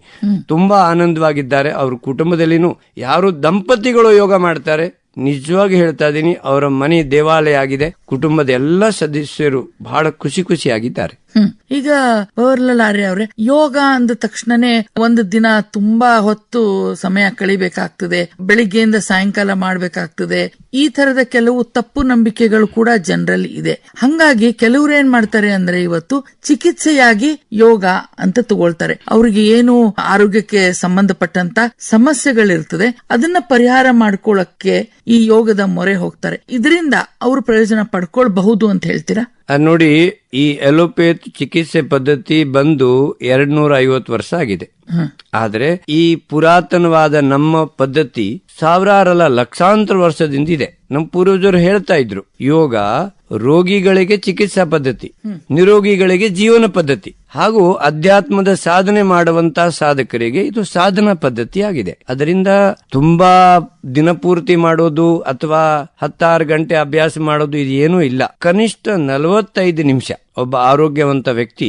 ತುಂಬಾ ಆನಂದವಾಗಿದ್ದಾರೆ. ಅವ್ರ ಕುಟುಂಬದಲ್ಲಿನೂ ಯಾರು ದಂಪತಿಗಳು ಯೋಗ ಮಾಡ್ತಾರೆ, ನಿಜವಾಗಿ ಹೇಳ್ತಾ ಇದ್ದೀನಿ, ಅವರ ಮನೆ ದೇವಾಲಯ ಆಗಿದೆ. ಕುಟುಂಬದ ಎಲ್ಲ ಸದಸ್ಯರು ಬಹಳ ಖುಷಿಯಾಗಿದ್ದಾರೆ. ಈಗ ಭವರ್ಲಾಲ್ ಆರ್ಯ ಅವರೇ, ಯೋಗ ಅಂದ ತಕ್ಷಣನೇ ಒಂದು ದಿನ ತುಂಬಾ ಹೊತ್ತು ಸಮಯ ಕಳಿಬೇಕಾಗ್ತದೆ, ಬೆಳಿಗ್ಗೆಯಿಂದ ಸಾಯಂಕಾಲ ಮಾಡ್ಬೇಕಾಗ್ತದೆ, ಈ ತರದ ಕೆಲವು ತಪ್ಪು ನಂಬಿಕೆಗಳು ಕೂಡ ಜನರಲ್ಲಿ ಇದೆ. ಹಂಗಾಗಿ ಕೆಲವರು ಏನ್ ಮಾಡ್ತಾರೆ ಅಂದ್ರೆ ಇವತ್ತು ಚಿಕಿತ್ಸೆಯಾಗಿ ಯೋಗ ಅಂತ ತಗೊಳ್ತಾರೆ. ಅವ್ರಿಗೆ ಏನು ಆರೋಗ್ಯಕ್ಕೆ ಸಂಬಂಧಪಟ್ಟಂತ ಸಮಸ್ಯೆಗಳಿರ್ತದೆ ಅದನ್ನ ಪರಿಹಾರ ಮಾಡ್ಕೊಳ್ಳಕ್ಕೆ ಈ ಯೋಗದ ಮೊರೆ ಹೋಗ್ತಾರೆ. ಇದರಿಂದ ಅವರು ಪ್ರಯೋಜನ ಪಡ್ಕೊಳ್ಬಹುದು ಅಂತ ಹೇಳ್ತೀರಾ? ನೋಡಿ, ಈ ಎಲೋಪೇತ್ ಚಿಕಿತ್ಸೆ ಪದ್ಧತಿ ಬಂದು 250 ವರ್ಷ ಆಗಿದೆ. ಆದ್ರೆ ಈ ಪುರಾತನವಾದ ನಮ್ಮ ಪದ್ಧತಿ ಸಾವಿರಾರಲ್ಲ ಲಕ್ಷಾಂತರ ವರ್ಷದಿಂದ ಇದೆ. ನಮ್ಮ ಪೂರ್ವಜರು ಹೇಳ್ತಾ ಇದ್ರು, ಯೋಗ ರೋಗಿಗಳಿಗೆ ಚಿಕಿತ್ಸಾ ಪದ್ಧತಿ, ನಿರೋಗಿಗಳಿಗೆ ಜೀವನ ಪದ್ಧತಿ, ಹಾಗೂ ಅಧ್ಯಾತ್ಮದ ಸಾಧನೆ ಮಾಡುವಂತಹ ಸಾಧಕರಿಗೆ ಇದು ಸಾಧನಾ ಪದ್ಧತಿ ಆಗಿದೆ. ಅದರಿಂದ ತುಂಬಾ ದಿನಪೂರ್ತಿ ಮಾಡೋದು ಅಥವಾ 16 ಗಂಟೆ ಅಭ್ಯಾಸ ಮಾಡೋದು ಇದು ಏನೂ ಇಲ್ಲ. ಕನಿಷ್ಠ 45 ನಿಮಿಷ ಒಬ್ಬ ಆರೋಗ್ಯವಂತ ವ್ಯಕ್ತಿ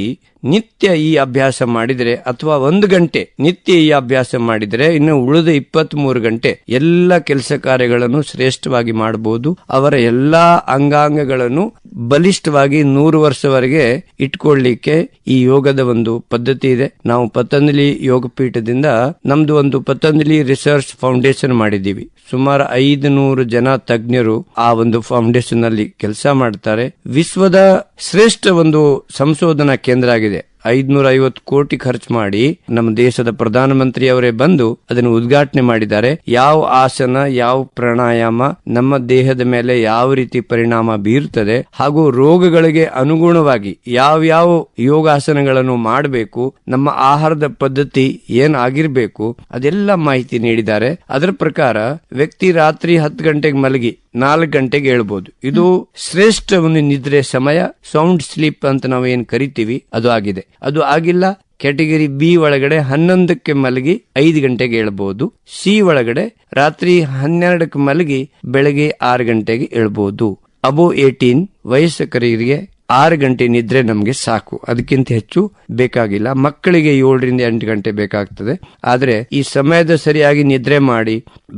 ನಿತ್ಯ ಈ ಅಭ್ಯಾಸ ಮಾಡಿದರೆ ಅಥವಾ 1 ಗಂಟೆ ನಿತ್ಯ ಈ ಅಭ್ಯಾಸ ಮಾಡಿದರೆ ಇನ್ನು ಉಳಿದ 23 ಗಂಟೆ ಎಲ್ಲ ಕೆಲಸ ಕಾರ್ಯಗಳನ್ನು ಶ್ರೇಷ್ಠವಾಗಿ ಮಾಡಬಹುದು. ಅವರ ಎಲ್ಲಾ ಅಂಗಾಂಗಗಳನ್ನು ಬಲಿಷ್ಠವಾಗಿ 100 ವರ್ಷವರೆಗೆ ಇಟ್ಕೊಳ್ಳಿಕ್ಕೆ ಈ ಯೋಗದ ಒಂದು ಪದ್ಧತಿ ಇದೆ. ನಾವು ಪತಂಜಲಿ ಯೋಗ ಪೀಠದಿಂದ ನಮ್ದು ಒಂದು ಪತಂಜಲಿ ರಿಸರ್ಚ್ ಫೌಂಡೇಶನ್ ಮಾಡಿದ್ದೀವಿ. ಸುಮಾರು 500 ಜನ ತಜ್ಞರು ಆ ಒಂದು ಫೌಂಡೇಶನ್ ಅಲ್ಲಿ ಕೆಲಸ ಮಾಡ್ತಾರೆ. ವಿಶ್ವದ ಶ್ರೇಷ್ಠ ಒಂದು ಸಂಶೋಧನಾ ಕೇಂದ್ರ ಆಗಿದೆ. 550 ಕೋಟಿ ಖರ್ಚು ಮಾಡಿ ನಮ್ಮ ದೇಶದ ಪ್ರಧಾನಮಂತ್ರಿ ಅವರೇ ಬಂದು ಅದನ್ನು ಉದ್ಘಾಟನೆ ಮಾಡಿದ್ದಾರೆ. ಯಾವ ಆಸನ, ಯಾವ ಪ್ರಾಣಾಯಾಮ ನಮ್ಮ ದೇಹದ ಮೇಲೆ ಯಾವ ರೀತಿ ಪರಿಣಾಮ ಬೀರುತ್ತದೆ ಹಾಗೂ ರೋಗಗಳಿಗೆ ಅನುಗುಣವಾಗಿ ಯಾವ ಯೋಗಾಸನಗಳನ್ನು ಮಾಡಬೇಕು, ನಮ್ಮ ಆಹಾರದ ಪದ್ಧತಿ ಏನಾಗಿರ್ಬೇಕು ಅದೆಲ್ಲ ಮಾಹಿತಿ ನೀಡಿದ್ದಾರೆ. ಅದರ ಪ್ರಕಾರ ವ್ಯಕ್ತಿ ರಾತ್ರಿ 10 ಗಂಟೆಗೆ ಮಲಗಿ 4 ಗಂಟೆಗೆ ಹೇಳ್ಬೋದು. ಇದು ಶ್ರೇಷ್ಠ ಒಂದು ನಿದ್ರೆ ಸಮಯ. ಸೌಂಡ್ ಸ್ಲೀಪ್ ಅಂತ ನಾವು ಏನ್ ಕರಿತೀವಿ ಅದು ಆಗಿದೆ. ಅದು ಆಗಿಲ್ಲ ಕ್ಯಾಟಗರಿ ಬಿ ಒಳಗಡೆ 11ಕ್ಕೆ ಮಲಗಿ 5 ಗಂಟೆಗೆ ಹೇಳ್ಬಹುದು. ಸಿ ಒಳಗಡೆ ರಾತ್ರಿ 12ಕ್ಕೆ ಮಲಗಿ ಬೆಳಗ್ಗೆ 6 ಗಂಟೆಗೆ ಹೇಳ್ಬಹುದು. ಅಬೋ 18 ವಯಸ್ಕರಿಗೆ 6 ಗಂಟೆ ನಿದ್ರೆ ನಮಗೆ ಸಾಕು, ಅದಕ್ಕಿಂತ ಹೆಚ್ಚು ಬೇಕಾಗಿಲ್ಲ. ಮಕ್ಕಳಿಗೆ 7 ರಿಂದ 8 ಗಂಟೆ ಬೇಕಾಗ್ತದೆ. ಆದ್ರೆ ಈ ಸಮಯದ ಸರಿಯಾಗಿ ನಿದ್ರೆ ಮಾಡಿ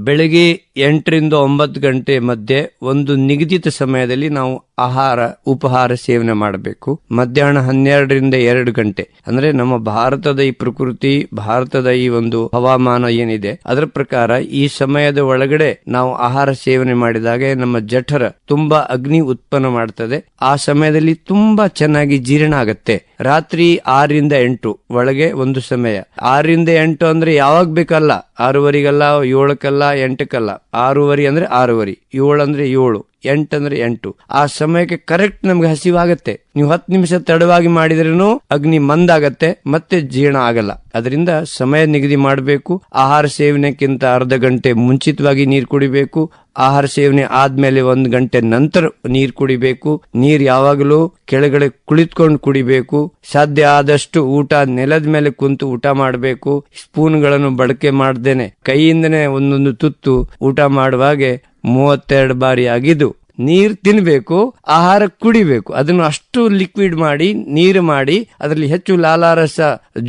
ಬೆಳಗ್ಗೆ 8 ರಿಂದ 9 ಗಂಟೆ ಮಧ್ಯೆ ಒಂದು ನಿಗದಿತ ಸಮಯದಲ್ಲಿ ನಾವು ಉಪಹಾರ ಸೇವನೆ ಮಾಡಬೇಕು. ಮಧ್ಯಾಹ್ನ 12 ರಿಂದ 2 ಗಂಟೆ ಅಂದ್ರೆ ನಮ್ಮ ಭಾರತದ ಈ ಪ್ರಕೃತಿ, ಭಾರತದ ಈ ಒಂದು ಹವಾಮಾನ ಏನಿದೆ ಅದರ ಪ್ರಕಾರ ಈ ಸಮಯದ ಒಳಗಡೆ ನಾವು ಆಹಾರ ಸೇವನೆ ಮಾಡಿದಾಗ ನಮ್ಮ ಜಠರ ತುಂಬಾ ಅಗ್ನಿ ಉತ್ಪನ್ನ ಮಾಡ್ತದೆ. ಆ ಸಮಯದಲ್ಲಿ ತುಂಬಾ ಚೆನ್ನಾಗಿ ಜೀರ್ಣ ಆಗತ್ತೆ. ರಾತ್ರಿ 6 ರಿಂದ 8 ಒಳಗೆ ಒಂದು ಸಮಯ. 6 ರಿಂದ 8 ಅಂದ್ರೆ ಯಾವಾಗ ಬೇಕಲ್ಲ, 6:30ಗಲ್ಲ, 7ಕ್ಕಲ್ಲ, 8ಕ್ಕಲ್ಲ. 6:30 ಅಂದ್ರೆ 6:30, 7 ಅಂದ್ರೆ 7, 8 ಅಂದ್ರೆ 8. ಆ ಸಮಯಕ್ಕೆ ಕರೆಕ್ಟ್ ನಮ್ಗೆ ಹಸಿವಾಗತ್ತೆ. ನೀವು 10 ನಿಮಿಷ ತಡವಾಗಿ ಮಾಡಿದ್ರೂ ಅಗ್ನಿ ಮಂದಾಗತ್ತೆ, ಮತ್ತೆ ಜೀರ್ಣ ಆಗಲ್ಲ. ಅದರಿಂದ ಸಮಯ ನಿಗದಿ ಮಾಡಬೇಕು. ಆಹಾರ ಸೇವನೆಕ್ಕಿಂತ ಅರ್ಧ ಗಂಟೆ ಮುಂಚಿತವಾಗಿ ನೀರು ಕುಡಿಬೇಕು. ಆಹಾರ ಸೇವನೆ ಆದ್ಮೇಲೆ 1 ಗಂಟೆ ನಂತರ ನೀರು ಕುಡಿಬೇಕು. ನೀರ್ ಯಾವಾಗಲೂ ಕೆಳಗಡೆ ಕುಳಿತುಕೊಂಡು ಕುಡಿಬೇಕು. ಸಾಧ್ಯ ಆದಷ್ಟು ಊಟ ನೆಲದ ಮೇಲೆ ಕುಂತು ಊಟ ಮಾಡಬೇಕು. ಸ್ಪೂನ್ಗಳನ್ನು ಬಳಕೆ ಮಾಡ್ದೇನೆ ಕೈಯಿಂದನೇ ಒಂದೊಂದು ತುತ್ತು ಊಟ ಮಾಡುವಾಗೆ 32 ಬಾರಿ ಆಗಿದ್ದು ನೀರ್ ತಿನ್ಬೇಕು, ಆಹಾರ ಕುಡಿಬೇಕು. ಅದನ್ನು ಅಷ್ಟು ಲಿಕ್ವಿಡ್ ಮಾಡಿ ನೀರು ಮಾಡಿ ಅದರಲ್ಲಿ ಹೆಚ್ಚು ಲಾಲಾರಸ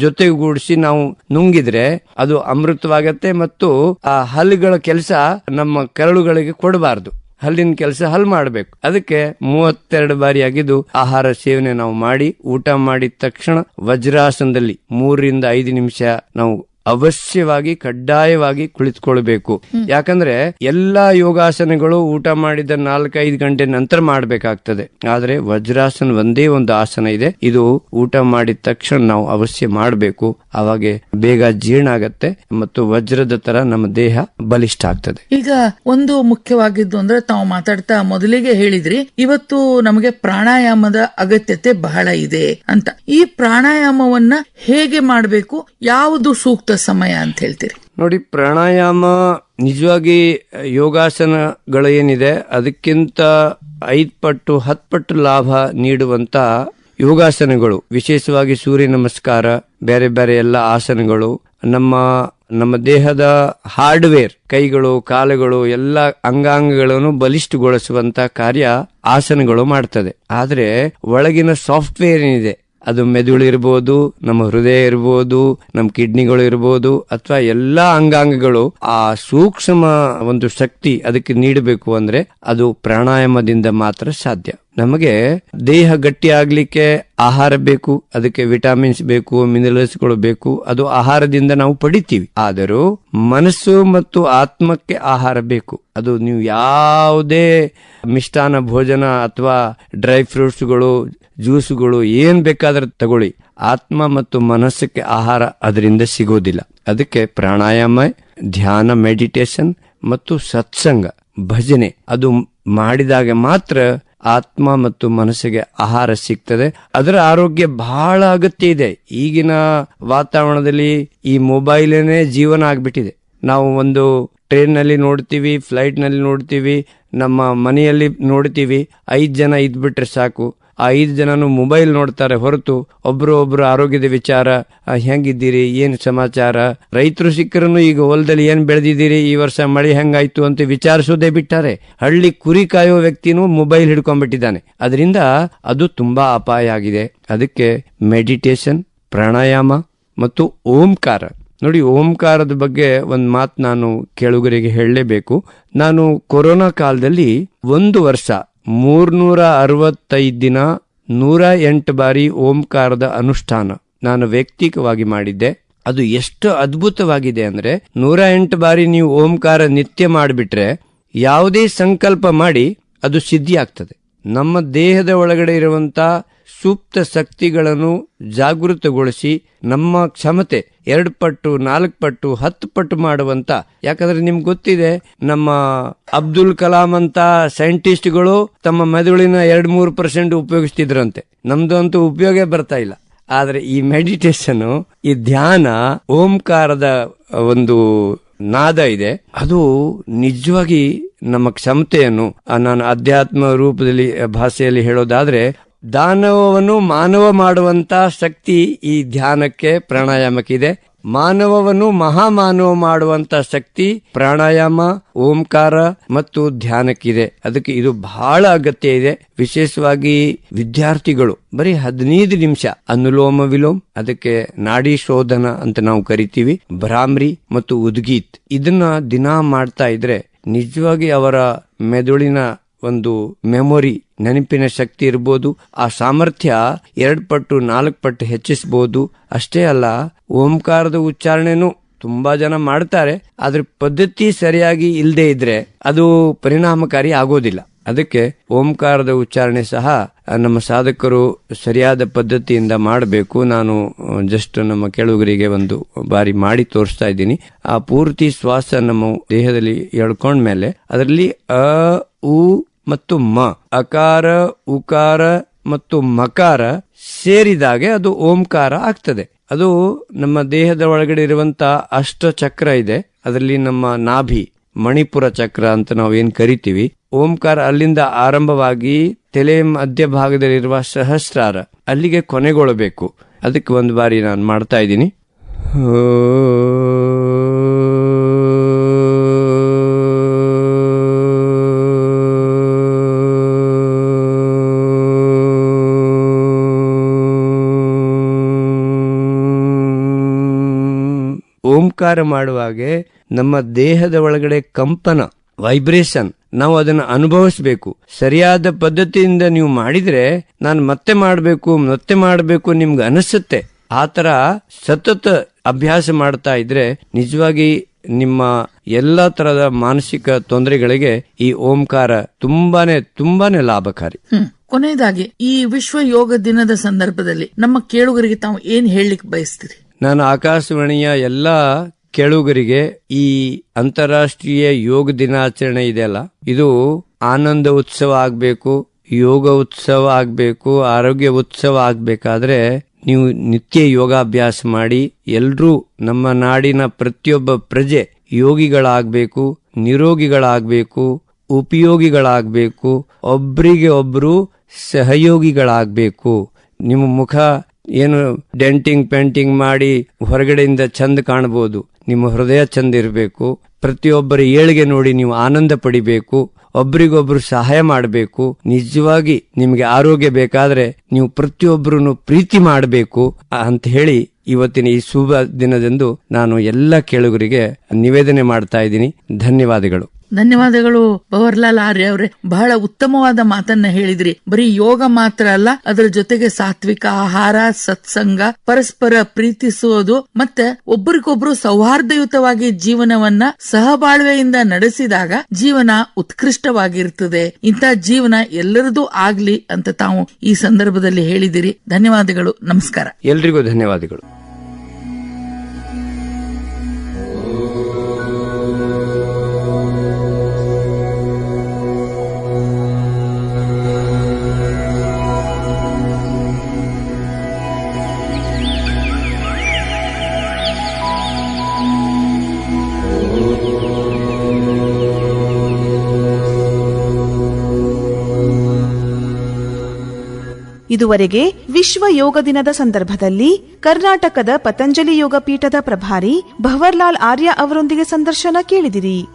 ಜೊತೆಗೂಡಿಸಿ ನಾವು ನುಂಗಿದ್ರೆ ಅದು ಅಮೃತವಾಗತ್ತೆ. ಮತ್ತು ಆ ಹಲ್ಲುಗಳ ಕೆಲಸ ನಮ್ಮ ಕರಳುಗಳಿಗೆ ಕೊಡಬಾರ್ದು. ಹಲ್ಲಿನ ಕೆಲಸ ಹಲ್ ಮಾಡಬೇಕು. ಅದಕ್ಕೆ 32 ಬಾರಿ ಆಗಿದ್ದು ಆಹಾರ ಸೇವನೆ ನಾವು ಮಾಡಿ ಊಟ ಮಾಡಿದ ತಕ್ಷಣ ವಜ್ರಾಸನದಲ್ಲಿ 3 ರಿಂದ 5 ನಿಮಿಷ ನಾವು ಅವಶ್ಯವಾಗಿ ಕಡ್ಡಾಯವಾಗಿ ಕುಳಿತುಕೊಳ್ಬೇಕು. ಯಾಕಂದ್ರೆ ಎಲ್ಲಾ ಯೋಗಾಸನಗಳು ಊಟ ಮಾಡಿದ 4-5 ಗಂಟೆ ನಂತರ ಮಾಡಬೇಕಾಗ್ತದೆ. ಆದ್ರೆ ವಜ್ರಾಸನ ಒಂದೇ ಒಂದು ಆಸನ ಇದೆ, ಇದು ಊಟ ಮಾಡಿದ ತಕ್ಷಣ ನಾವು ಅವಶ್ಯ ಮಾಡಬೇಕು. ಅವಾಗೆ ಬೇಗ ಜೀರ್ಣ ಆಗತ್ತೆ ಮತ್ತು ವಜ್ರದ ತರ ನಮ್ಮ ದೇಹ ಬಲಿಷ್ಠ ಆಗ್ತದೆ. ಈಗ ಒಂದು ಮುಖ್ಯವಾಗಿದ್ದು ಅಂದ್ರೆ ತಾವು ಮಾತಾಡ್ತಾ ಮೊದಲಿಗೆ ಹೇಳಿದ್ರಿ, ಇವತ್ತು ನಮಗೆ ಪ್ರಾಣಾಯಾಮದ ಅಗತ್ಯತೆ ಬಹಳ ಇದೆ ಅಂತ. ಈ ಪ್ರಾಣಾಯಾಮವನ್ನ ಹೇಗೆ ಮಾಡಬೇಕು, ಯಾವುದು ಸೂಕ್ತ ಸಮಯ ಅಂತ ಹೇಳ್ತೀರಿ? ನೋಡಿ, ಪ್ರಾಣಾಯಾಮ ನಿಜವಾಗಿ ಯೋಗಾಸನಗಳು ಏನಿದೆ ಅದಕ್ಕಿಂತ 5 ಪಟ್ಟು 10 ಪಟ್ಟು ಲಾಭ ನೀಡುವಂತ ಯೋಗಾಸನಗಳು, ವಿಶೇಷವಾಗಿ ಸೂರ್ಯ ನಮಸ್ಕಾರ, ಬೇರೆ ಬೇರೆ ಎಲ್ಲ ಆಸನಗಳು ನಮ್ಮ ದೇಹದ ಹಾರ್ಡ್ವೇರ್, ಕೈಗಳು, ಕಾಲುಗಳು, ಎಲ್ಲ ಅಂಗಾಂಗಗಳನ್ನು ಬಲಿಷ್ಠಗೊಳಿಸುವಂತ ಕಾರ್ಯ ಆಸನಗಳು ಮಾಡ್ತದೆ. ಆದ್ರೆ ಒಳಗಿನ ಸಾಫ್ಟ್ವೇರ್ ಏನಿದೆ ಅದು ಮೆದುಳು ಇರ್ಬೋದು, ನಮ್ಮ ಹೃದಯ ಇರ್ಬೋದು, ನಮ್ಮ ಕಿಡ್ನಿಗಳು ಇರ್ಬೋದು, ಅಥವಾ ಎಲ್ಲಾ ಅಂಗಾಂಗಗಳು ಆ ಸೂಕ್ಷ್ಮ ಒಂದು ಶಕ್ತಿ ಅದಕ್ಕೆ ನೀಡಬೇಕು ಅಂದ್ರೆ ಅದು ಪ್ರಾಣಾಯಾಮದಿಂದ ಮಾತ್ರ ಸಾಧ್ಯ. ನಮಗೆ ದೇಹ ಗಟ್ಟಿ ಆಗ್ಲಿಕ್ಕೆ ಆಹಾರ ಬೇಕು, ಅದಕ್ಕೆ ವಿಟಮಿನ್ಸ್ ಬೇಕು, ಮಿನರಲ್ಸ್ಗಳು ಬೇಕು, ಅದು ಆಹಾರದಿಂದ ನಾವು ಪಡಿತೀವಿ. ಆದರೂ ಮನಸ್ಸು ಮತ್ತು ಆತ್ಮಕ್ಕೆ ಆಹಾರ ಬೇಕು. ಅದು ನೀವು ಯಾವುದೇ ಮಿಷ್ಟಾನ್ನ ಭೋಜನ ಅಥವಾ ಡ್ರೈ ಫ್ರೂಟ್ಸ್ಗಳು, ಜ್ಯೂಸ್ಗಳು ಏನ್ ಬೇಕಾದ್ರೆ ತಗೊಳ್ಳಿ, ಆತ್ಮ ಮತ್ತು ಮನಸ್ಸಕ್ಕೆ ಆಹಾರ ಅದರಿಂದ ಸಿಗೋದಿಲ್ಲ. ಅದಕ್ಕೆ ಪ್ರಾಣಾಯಾಮ, ಧ್ಯಾನ, ಮೆಡಿಟೇಷನ್ ಮತ್ತು ಸತ್ಸಂಗ, ಭಜನೆ ಅದು ಮಾಡಿದಾಗ ಮಾತ್ರ ಆತ್ಮ ಮತ್ತು ಮನಸ್ಸಿಗೆ ಆಹಾರ ಸಿಗ್ತದೆ. ಅದರ ಆರೋಗ್ಯ ಬಹಳ ಅಗತ್ಯ ಇದೆ. ಈಗಿನ ವಾತಾವರಣದಲ್ಲಿ ಈ ಮೊಬೈಲೇನೆ ಜೀವನ ಆಗ್ಬಿಟ್ಟಿದೆ. ನಾವು ಒಂದು ಟ್ರೈನ್ ನಲ್ಲಿ ನೋಡ್ತೀವಿ, ಫ್ಲೈಟ್ ನಲ್ಲಿ ನೋಡ್ತೀವಿ, ನಮ್ಮ ಮನೆಯಲ್ಲಿ ನೋಡ್ತೀವಿ, 5 ಜನ ಇದ್ಬಿಟ್ರೆ ಸಾಕು. ಆ 5 ಜನನು ಮೊಬೈಲ್ ನೋಡ್ತಾರೆ ಹೊರತು ಒಬ್ರು ಆರೋಗ್ಯದ ವಿಚಾರ, ಹೆಂಗಿದ್ದೀರಿ, ಏನ್ ಸಮಾಚಾರ, ರೈತರು ಸಿಕ್ಕರನ್ನು ಈಗ ಹೊಲದಲ್ಲಿ ಏನ್ ಬೆಳೆದಿದ್ದೀರಿ, ಈ ವರ್ಷ ಮಳೆ ಹೆಂಗಾಯ್ತು ಅಂತ ವಿಚಾರಿಸೋದೇ ಬಿಟ್ಟಾರೆ. ಹಳ್ಳಿ ಕುರಿ ಕಾಯೋ ವ್ಯಕ್ತಿನೂ ಮೊಬೈಲ್ ಹಿಡ್ಕೊಂಡ್ಬಿಟ್ಟಿದ್ದಾನೆ. ಅದರಿಂದ ಅದು ತುಂಬಾ ಅಪಾಯ ಆಗಿದೆ. ಅದಕ್ಕೆ ಮೆಡಿಟೇಷನ್, ಪ್ರಾಣಾಯಾಮ ಮತ್ತು ಓಂಕಾರ. ನೋಡಿ, ಓಂಕಾರದ ಬಗ್ಗೆ ಒಂದು ಮಾತು ನಾನು ಕೇಳುಗರಿಗೆ ಹೇಳಲೇಬೇಕು. ನಾನು ಕೊರೋನಾ ಕಾಲದಲ್ಲಿ 1 ವರ್ಷ 365 ದಿನ 108 ಬಾರಿ ಓಂಕಾರದ ಅನುಷ್ಠಾನ ನಾನು ವೈಯಕ್ತಿಕವಾಗಿ ಮಾಡಿದ್ದೆ. ಅದು ಎಷ್ಟು ಅದ್ಭುತವಾಗಿದೆ ಅಂದ್ರೆ 108 ಬಾರಿ ನೀವು ಓಂಕಾರ ನಿತ್ಯ ಮಾಡಿಬಿಟ್ರೆ ಯಾವುದೇ ಸಂಕಲ್ಪ ಮಾಡಿ ಅದು ಸಿದ್ಧಿ ಆಗ್ತದೆ. ನಮ್ಮ ದೇಹದ ಒಳಗಡೆ ಇರುವಂತ ಸೂಕ್ತ ಶಕ್ತಿಗಳನ್ನು ಜಾಗೃತಗೊಳಿಸಿ ನಮ್ಮ ಕ್ಷಮತೆ 2 ಪಟ್ಟು 4 ಪಟ್ಟು 10 ಪಟ್ಟು ಮಾಡುವಂತ, ಯಾಕಂದ್ರೆ ನಿಮ್ಗೆ ಗೊತ್ತಿದೆ ನಮ್ಮ ಅಬ್ದುಲ್ ಕಲಾಂ ಅಂತ ಸೈಂಟಿಸ್ಟ್ಗಳು ತಮ್ಮ ಮೆದುಳಿನ 2-3% ಉಪಯೋಗಿಸ್ತಿದ್ರಂತೆ. ನಮ್ದು ಅಂತೂ ಉಪಯೋಗ ಬರ್ತಾ ಇಲ್ಲ. ಆದ್ರೆ ಈ ಮೆಡಿಟೇಷನ್, ಈ ಧ್ಯಾನ, ಓಂಕಾರದ ಒಂದು ನಾದ ಇದೆ, ಅದು ನಿಜವಾಗಿ ನಮ್ಮ ಕ್ಷಮತೆಯನ್ನು, ನಾನು ಅಧ್ಯಾತ್ಮ ರೂಪದಲ್ಲಿ ಭಾಷೆಯಲ್ಲಿ ಹೇಳೋದಾದ್ರೆ, ದಾನವವನ್ನು ಮಾನವ ಮಾಡುವಂತ ಶಕ್ತಿ ಈ ಧ್ಯಾನಕ್ಕೆ, ಪ್ರಾಣಾಯಾಮಕ್ಕಿದೆ. ಮಾನವವನ್ನು ಮಹಾಮಾನವ ಮಾಡುವಂತ ಶಕ್ತಿ ಪ್ರಾಣಾಯಾಮ, ಓಂಕಾರ ಮತ್ತು ಧ್ಯಾನಕ್ಕಿದೆ. ಅದಕ್ಕೆ ಇದು ಬಹಳ ಅಗತ್ಯ ಇದೆ. ವಿಶೇಷವಾಗಿ ವಿದ್ಯಾರ್ಥಿಗಳು ಬರೀ 15 ನಿಮಿಷ ಅನುಲೋಮ ವಿಲೋಮ್, ಅದಕ್ಕೆ ನಾಡಿ ಶೋಧನ ಅಂತ ನಾವು ಕರಿತೀವಿ, ಭ್ರಾಮ್ರಿ ಮತ್ತು ಉದ್ಗೀತ್, ಇದನ್ನ ದಿನಾ ಮಾಡ್ತಾ ಇದ್ರೆ ನಿಜವಾಗಿ ಅವರ ಮೆದುಳಿನ ಒಂದು ಮೆಮೊರಿ, ನೆನಪಿನ ಶಕ್ತಿ ಇರ್ಬೋದು. ಆ ಸಾಮರ್ಥ್ಯ 2 ಪಟ್ಟು 4 ಪಟ್ಟು ಹೆಚ್ಚಿಸಬಹುದು. ಅಷ್ಟೇ ಅಲ್ಲ, ಓಂಕಾರದ ಉಚ್ಚಾರಣೆನೂ ತುಂಬಾ ಜನ ಮಾಡ್ತಾರೆ, ಆದ್ರೆ ಪದ್ಧತಿ ಸರಿಯಾಗಿ ಇಲ್ಲದೆ ಇದ್ರೆ ಅದು ಪರಿಣಾಮಕಾರಿ ಆಗೋದಿಲ್ಲ. ಅದಕ್ಕೆ ಓಂಕಾರದ ಉಚ್ಚಾರಣೆ ಸಹ ನಮ್ಮ ಸಾಧಕರು ಸರಿಯಾದ ಪದ್ಧತಿಯಿಂದ ಮಾಡಬೇಕು. ನಾನು ಜಸ್ಟ್ ನಮ್ಮ ಕೇಳುಗರಿಗೆ ಒಂದು ಬಾರಿ ಮಾಡಿ ತೋರಿಸ್ತಾ ಇದ್ದೀನಿ. ಆ ಪೂರ್ತಿ ಶ್ವಾಸ ನಮ್ಮ ದೇಹದಲ್ಲಿ ಎಳ್ಕೊಂಡ್ಮೇಲೆ ಅದರಲ್ಲಿ ಅ, ಉ ಮತ್ತು ಮ, ಅಕಾರ, ಉಕಾರ ಮತ್ತು ಮಕಾರ ಸೇರಿದಾಗೆ ಅದು ಓಂಕಾರ ಆಗ್ತದೆ. ಅದು ನಮ್ಮ ದೇಹದ ಒಳಗಡೆ ಇರುವಂತ 8 ಚಕ್ರ ಇದೆ. ಅದರಲ್ಲಿ ನಮ್ಮ ನಾಭಿ, ಮಣಿಪುರ ಚಕ್ರ ಅಂತ ನಾವು ಏನ್ ಕರಿತೀವಿ, ಓಂಕಾರ ಅಲ್ಲಿಂದ ಆರಂಭವಾಗಿ ತಲೆ ಮಧ್ಯಭಾಗದಲ್ಲಿರುವ ಸಹಸ್ರಾರ ಅಲ್ಲಿಗೆ ಕೊನೆಗೊಳ್ಳಬೇಕು. ಅದಕ್ಕೆ ಒಂದು ಬಾರಿ ನಾನು ಮಾಡ್ತಾ ಇದ್ದೀನಿ. ಓಂಕಾರ ಮಾಡುವಾಗೆ ನಮ್ಮ ದೇಹದ ಒಳಗಡೆ ಕಂಪನ, ವೈಬ್ರೇಷನ್, ನಾವು ಅದನ್ನು ಅನುಭವಿಸಬೇಕು. ಸರಿಯಾದ ಪದ್ಧತಿಯಿಂದ ನೀವು ಮಾಡಿದ್ರೆ ನಾನು ಮತ್ತೆ ಮಾಡಬೇಕು ನಿಮ್ಗೆ ಅನಿಸುತ್ತೆ. ಆ ತರ ಸತತ ಅಭ್ಯಾಸ ಮಾಡ್ತಾ ಇದ್ರೆ ನಿಜವಾಗಿ ನಿಮ್ಮ ಎಲ್ಲಾ ತರದ ಮಾನಸಿಕ ತೊಂದರೆಗಳಿಗೆ ಈ ಓಂಕಾರ ತುಂಬಾನೇ ಲಾಭಕಾರಿ. ಕೊನೆಯದಾಗಿ ಈ ವಿಶ್ವ ಯೋಗ ದಿನದ ಸಂದರ್ಭದಲ್ಲಿ ನಮ್ಮ ಕೇಳುಗರಿಗೆ ತಾವು ಏನ್ ಹೇಳಲಿಕ್ಕೆ ಬಯಸ್ತೀರಿ? ನಾನು ಆಕಾಶವಾಣಿಯ ಎಲ್ಲಾ ಕೇಳುಗರಿಗೆ ಈ ಅಂತಾರಾಷ್ಟ್ರೀಯ ಯೋಗ ದಿನಾಚರಣೆ ಇದೆಯಲ್ಲ, ಇದು ಆನಂದ ಉತ್ಸವ ಆಗ್ಬೇಕು, ಯೋಗ ಉತ್ಸವ ಆಗ್ಬೇಕು, ಆರೋಗ್ಯ ಉತ್ಸವ ಆಗ್ಬೇಕಾದ್ರೆ ನೀವು ನಿತ್ಯ ಯೋಗಾಭ್ಯಾಸ ಮಾಡಿ. ಎಲ್ರೂ ನಮ್ಮ ನಾಡಿನ ಪ್ರತಿಯೊಬ್ಬ ಪ್ರಜೆ ಯೋಗಿಗಳಾಗಬೇಕು, ನಿರೋಗಿಗಳಾಗಬೇಕು, ಉಪಯೋಗಿಗಳಾಗಬೇಕು, ಒಬ್ರಿಗೆ ಒಬ್ರು ಸಹಯೋಗಿಗಳಾಗಬೇಕು. ನಿಮ್ಮ ಮುಖ ಏನು ಡೆಂಟಿಂಗ್ ಪೇಂಟಿಂಗ್ ಮಾಡಿ ಹೊರಗಡೆಯಿಂದ ಚಂದ ಕಾಣಬಹುದು, ನಿಮ್ಮ ಹೃದಯ ಚಂದ ಇರಬೇಕು. ಪ್ರತಿಯೊಬ್ಬರ ಏಳಿಗೆ ನೋಡಿ ನೀವು ಆನಂದ ಪಡಿಬೇಕು, ಒಬ್ರಿಗೊಬ್ರು ಸಹಾಯ ಮಾಡಬೇಕು. ನಿಜವಾಗಿ ನಿಮಗೆ ಆರೋಗ್ಯ ಬೇಕಾದ್ರೆ ನೀವು ಪ್ರತಿಯೊಬ್ಬರನ್ನು ಪ್ರೀತಿ ಮಾಡಬೇಕು ಅಂತ ಹೇಳಿ ಇವತ್ತಿನ ಈ ಶುಭ ದಿನದಂದು ನಾನು ಎಲ್ಲ ಕೇಳುಗರಿಗೆ ನಿವೇದನೆ ಮಾಡ್ತಾ ಇದ್ದೀನಿ. ಧನ್ಯವಾದಗಳು. ಧನ್ಯವಾದಗಳು ಭವರ್ಲಾಲ್ ಆರ್ಯ ಅವರೇ. ಬಹಳ ಉತ್ತಮವಾದ ಮಾತನ್ನ ಹೇಳಿದ್ರಿ. ಬರೀ ಯೋಗ ಮಾತ್ರ ಅಲ್ಲ, ಅದರ ಜೊತೆಗೆ ಸಾತ್ವಿಕ ಆಹಾರ, ಸತ್ಸಂಗ, ಪರಸ್ಪರ ಪ್ರೀತಿಸುವುದು, ಮತ್ತೆ ಒಬ್ಬರಿಗೊಬ್ರು ಸೌಹಾರ್ದಯುತವಾಗಿ ಜೀವನವನ್ನ ಸಹಬಾಳ್ವೆಯಿಂದ ನಡೆಸಿದಾಗ ಜೀವನ ಉತ್ಕೃಷ್ಟವಾಗಿರ್ತದೆ. ಇಂಥ ಜೀವನ ಎಲ್ಲರದೂ ಆಗ್ಲಿ ಅಂತ ತಾವು ಈ ಸಂದರ್ಭದಲ್ಲಿ ಹೇಳಿದಿರಿ. ಧನ್ಯವಾದಗಳು. ನಮಸ್ಕಾರ. ಎಲ್ರಿಗೂ ಧನ್ಯವಾದಗಳು. ಇದುವರೆಗೆ ವಿಶ್ವ ಯೋಗ ದಿನದ ಸಂದರ್ಭದಲ್ಲಿ ಕರ್ನಾಟಕದ ಪತಂಜಲಿ ಯೋಗ ಪೀಠದ ಪ್ರಭಾರಿ ಭವರ್ಲಾಲ್ ಆರ್ಯ ಅವರೊಂದಿಗೆ ಸಂದರ್ಶನ ಕೇಳಿದಿರಿ.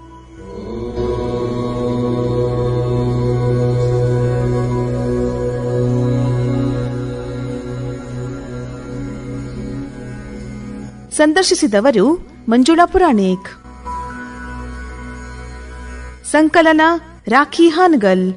ಸಂದರ್ಶಿಸಿದವರು ಮಂಜುಳಾ ಪುರಾಣಿಕ್. ಸಂಕಲನ ರಾಖಿ ಹಾನಗಲ್.